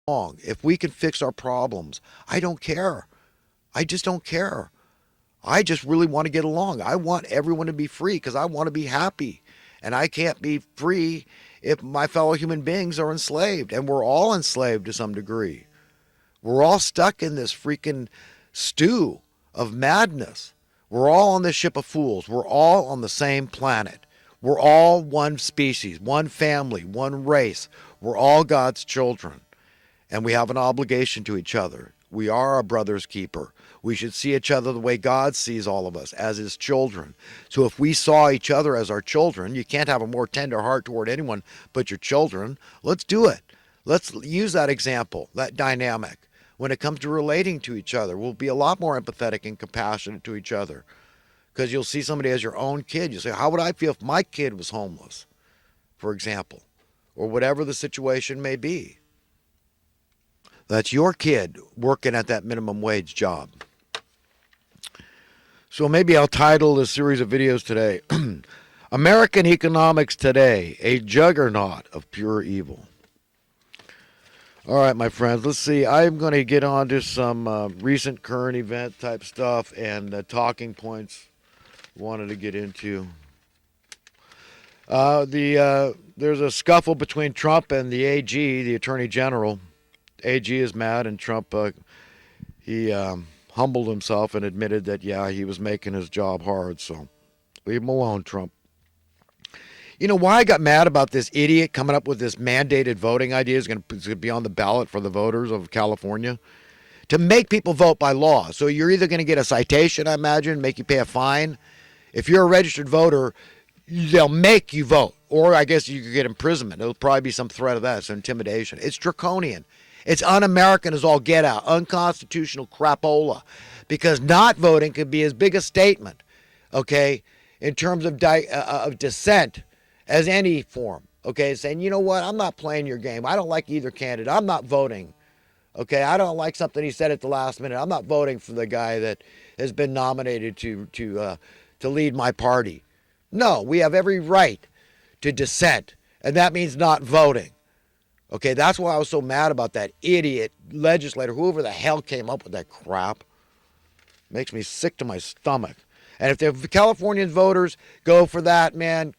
along. If we can fix our problems, I don't care. I just don't care. I just really want to get along. I want everyone to be free because I want to be happy. And I can't be free if my fellow human beings are enslaved. And we're all enslaved to some degree. We're all stuck in this freaking stew of madness. We're all on this ship of fools. We're all on the same planet. We're all one species, one family, one race. We're all God's children. And we have an obligation to each other. We are a brother's keeper. We should see each other the way God sees all of us, as his children. So if we saw each other as our children, you can't have a more tender heart toward anyone but your children. Let's do it. Let's use that example, that dynamic. When it comes to relating to each other, we'll be a lot more empathetic and compassionate to each other. Because you'll see somebody as your own kid. You say, how would I feel if my kid was homeless, for example, or whatever the situation may be? That's your kid working at that minimum wage job. So maybe I'll title this series of videos today, American Economics Today, a Juggernaut of Pure Evil. All right, my friends, let's see. I'm going to get on to some recent current event type stuff and talking points I wanted to get into. There's a scuffle between Trump and the AG, the Attorney General. AG is mad, and Trump he humbled himself and admitted that, yeah, he was making his job hard. So leave him alone, Trump. You know why I got mad about this idiot coming up with this mandated voting idea is going to be on the ballot for the voters of California? To make people vote by law. So you're either going to get a citation, I imagine, make you pay a fine. If you're a registered voter, they'll make you vote. Or I guess you could get imprisonment. There'll probably be some threat of that, some intimidation. It's draconian. It's un-American as all get out. Unconstitutional crapola. Because not voting could be as big a statement, okay, in terms of dissent as any form, okay, saying, you know what, I'm not playing your game. I don't like either candidate. I'm not voting, okay. I don't like something he said at the last minute. I'm not voting for the guy that has been nominated to lead my party. No, we have every right to dissent, and that means not voting. Okay, that's why I was so mad about that idiot legislator, whoever the hell came up with that crap. Makes me sick to my stomach. And if the Californian voters go for that, man,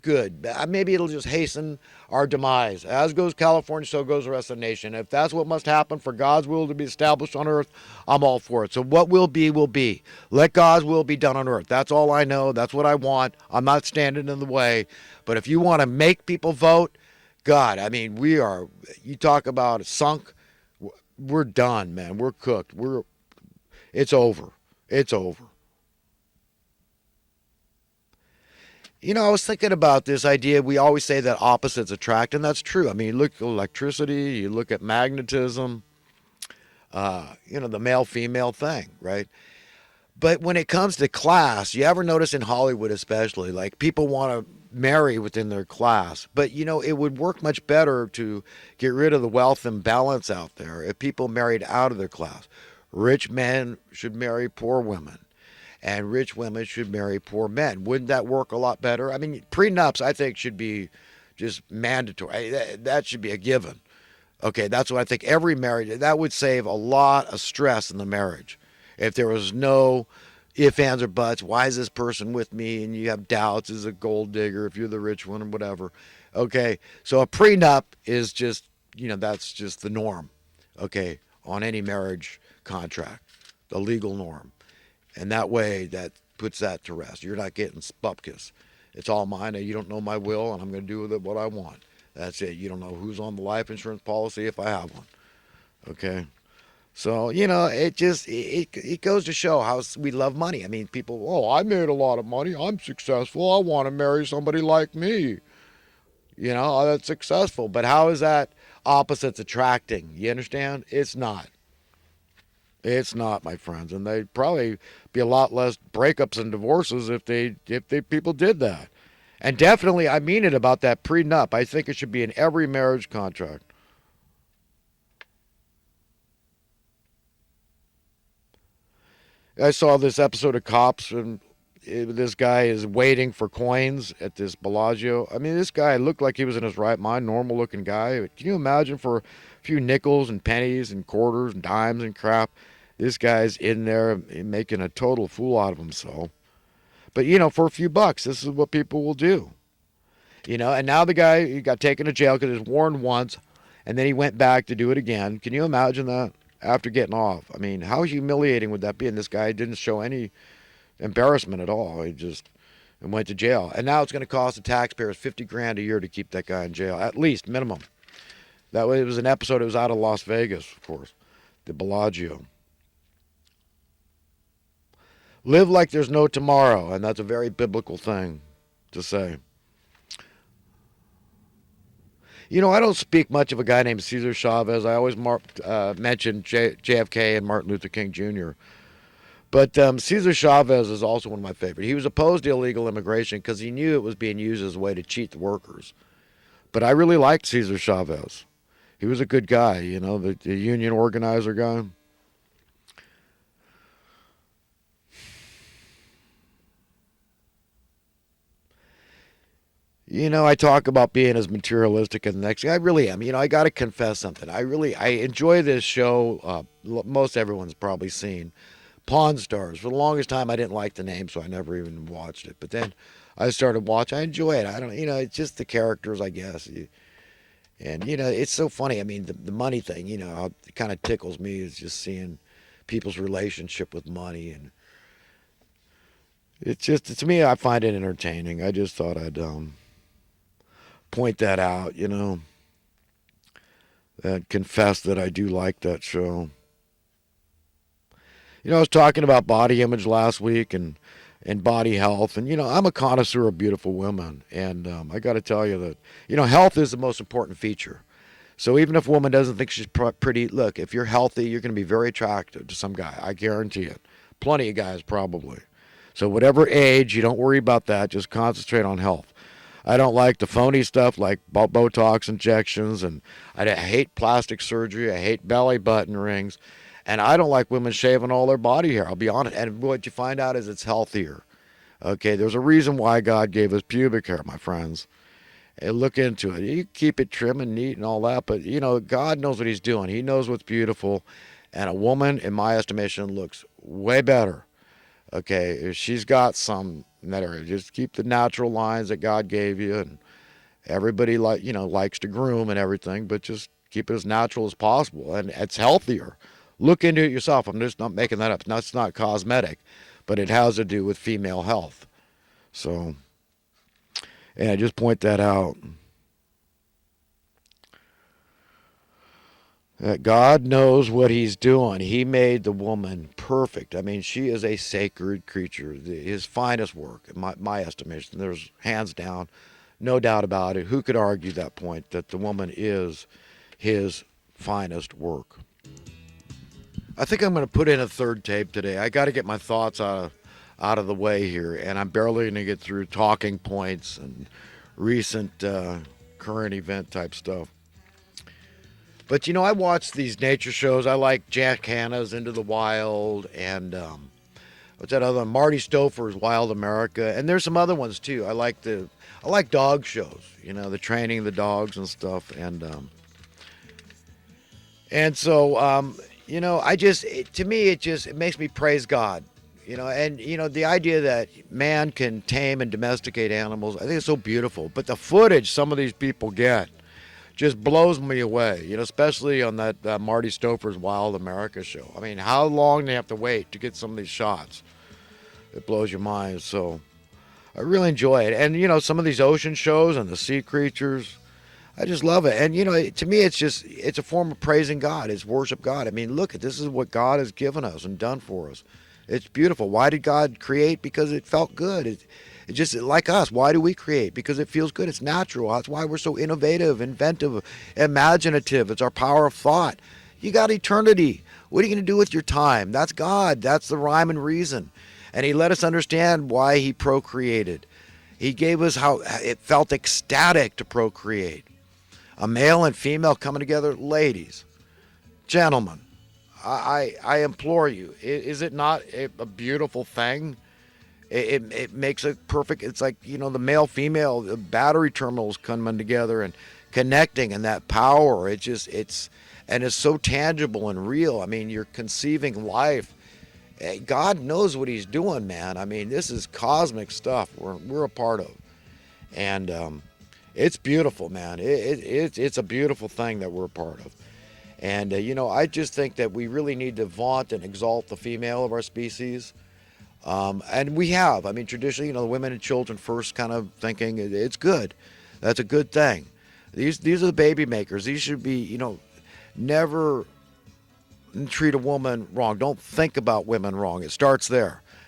good. Maybe it'll just hasten our demise. As goes California, so goes the rest of the nation. If that's what must happen for God's will to be established on earth, I'm all for it. So what will be, will be. Let God's will be done on earth. That's all I know. That's what I want. I'm not standing in the way. But if you want to make people vote, God, I mean, you talk about sunk, we're done, man. We're cooked. It's over. It's over. You know, I was thinking about this idea. We always say that opposites attract, and that's true. I mean, you look at electricity, you look at magnetism, the male-female thing, right? But when it comes to class, you ever notice in Hollywood especially, like people want to marry within their class. But, it would work much better to get rid of the wealth imbalance out there if people married out of their class. Rich men should marry poor women, and rich women should marry poor men. Wouldn't that work a lot better? I mean, prenups, I think, should be just mandatory. That should be a given. Okay, that's what I think. Every marriage, that would save a lot of stress in the marriage. If there was no ifs, ands, or buts, why is this person with me? And you have doubts, is a gold digger if you're the rich one or whatever. Okay, so a prenup is just, that's just the norm, okay, on any marriage contract, the legal norm. And that way, that puts that to rest. You're not getting spupkis. It's all mine, and you don't know my will, and I'm going to do with it what I want. That's it. You don't know who's on the life insurance policy if I have one. Okay? So, it goes to show how we love money. I mean, people, I made a lot of money. I'm successful. I want to marry somebody like me. That's successful. But how is that opposites attracting? You understand? It's not. It's not, my friends. And they'd probably be a lot less breakups and divorces if people did that. And definitely, I mean it about that prenup. I think it should be in every marriage contract. I saw this episode of Cops, and this guy is waiting for coins at this Bellagio. I mean, this guy looked like he was in his right mind, normal looking guy. Can you imagine for a few nickels and pennies and quarters and dimes and crap? This guy's in there making a total fool out of himself. But, for a few bucks, this is what people will do. And now the guy he got taken to jail because he was warned once, and then he went back to do it again. Can you imagine that after getting off? I mean, how humiliating would that be? And this guy didn't show any embarrassment at all. He just went to jail. And now it's going to cost the taxpayers 50 grand a year to keep that guy in jail, at least minimum. That way, it was an episode. It was out of Las Vegas, of course, the Bellagio. Live like there's no tomorrow, and that's a very biblical thing to say. I don't speak much of a guy named Cesar Chavez. I always mention JFK and Martin Luther King Jr. But Cesar Chavez is also one of my favorites. He was opposed to illegal immigration because he knew it was being used as a way to cheat the workers. But I really liked Cesar Chavez. He was a good guy, the union organizer guy. I talk about being as materialistic as the next guy. I really am. I got to confess something. I enjoy this show. Most everyone's probably seen Pawn Stars. For the longest time, I didn't like the name, so I never even watched it. But then I started watching. I enjoy it. I don't, it's just the characters, I guess. And it's so funny. I mean, the money thing. How it kind of tickles me is just seeing people's relationship with money, and it's just to me, I find it entertaining. I just thought I'd point that out, and confess that I do like that show. I was talking about body image last week and body health, and I'm a connoisseur of beautiful women, and I got to tell you that health is the most important feature. So even if a woman doesn't think she's pretty, look, if you're healthy, you're going to be very attractive to some guy. I guarantee it. Plenty of guys probably. So whatever age, you don't worry about that. Just concentrate on health. I don't like the phony stuff like Botox injections, and I hate plastic surgery. I hate belly button rings, and I don't like women shaving all their body hair. I'll be honest. And what you find out is it's healthier. Okay, there's a reason why God gave us pubic hair, my friends. And look into it. You keep it trim and neat and all that, but God knows what He's doing. He knows what's beautiful, and a woman, in my estimation, looks way better. Okay, if she's got some in that area, just keep the natural lines that God gave you, and everybody likes to groom and everything, but just keep it as natural as possible, and it's healthier. Look into it yourself. I'm just not making that up. That's not cosmetic, but it has to do with female health. So, and I just point that out. That God knows what He's doing. He made the woman perfect. I mean, she is a sacred creature, His finest work, in my estimation. There's hands down, no doubt about it. Who could argue that point, that the woman is His finest work? I think I'm going to put in a third tape today. I got to get my thoughts out of the way here, and I'm barely going to get through talking points and recent current event type stuff. But I watch these nature shows. I like Jack Hanna's Into the Wild, and what's that other one? Marty Stouffer's Wild America, and there's some other ones too. I like dog shows. The training of the dogs and stuff, and so to me it makes me praise God. And the idea that man can tame and domesticate animals, I think it's so beautiful. But the footage some of these people get just blows me away, especially on that Marty Stouffer's Wild America show. I mean, how long do they have to wait to get some of these shots? It blows your mind. So I really enjoy it. And, some of these ocean shows and the sea creatures, I just love it. And, to me, it's a form of praising God. It's worship God. I mean, look, this is what God has given us and done for us. It's beautiful. Why did God create? Because it felt good. It's just like us. Why do we create? Because it feels good. It's natural. That's why we're so innovative, inventive, imaginative. It's our power of thought. You got eternity. What are you going to do with your time? That's God. That's the rhyme and reason. And He let us understand why He procreated. He gave us how it felt ecstatic to procreate. A male and female coming together. Ladies, gentlemen, I implore you, is it not a beautiful thing? It makes a perfect. It's like, the male female the battery terminals coming together and connecting, and that power. And it's so tangible and real. I mean, you're conceiving life. God knows what He's doing, man. I mean, this is cosmic stuff we're a part of, and it's beautiful, man. It's a beautiful thing that we're a part of. And I just think that we really need to vaunt and exalt the female of our species. And we have. I mean, traditionally, the women and children first kind of thinking it's good. That's a good thing. These are the baby makers. These should be, never treat a woman wrong. Don't think about women wrong. It starts there.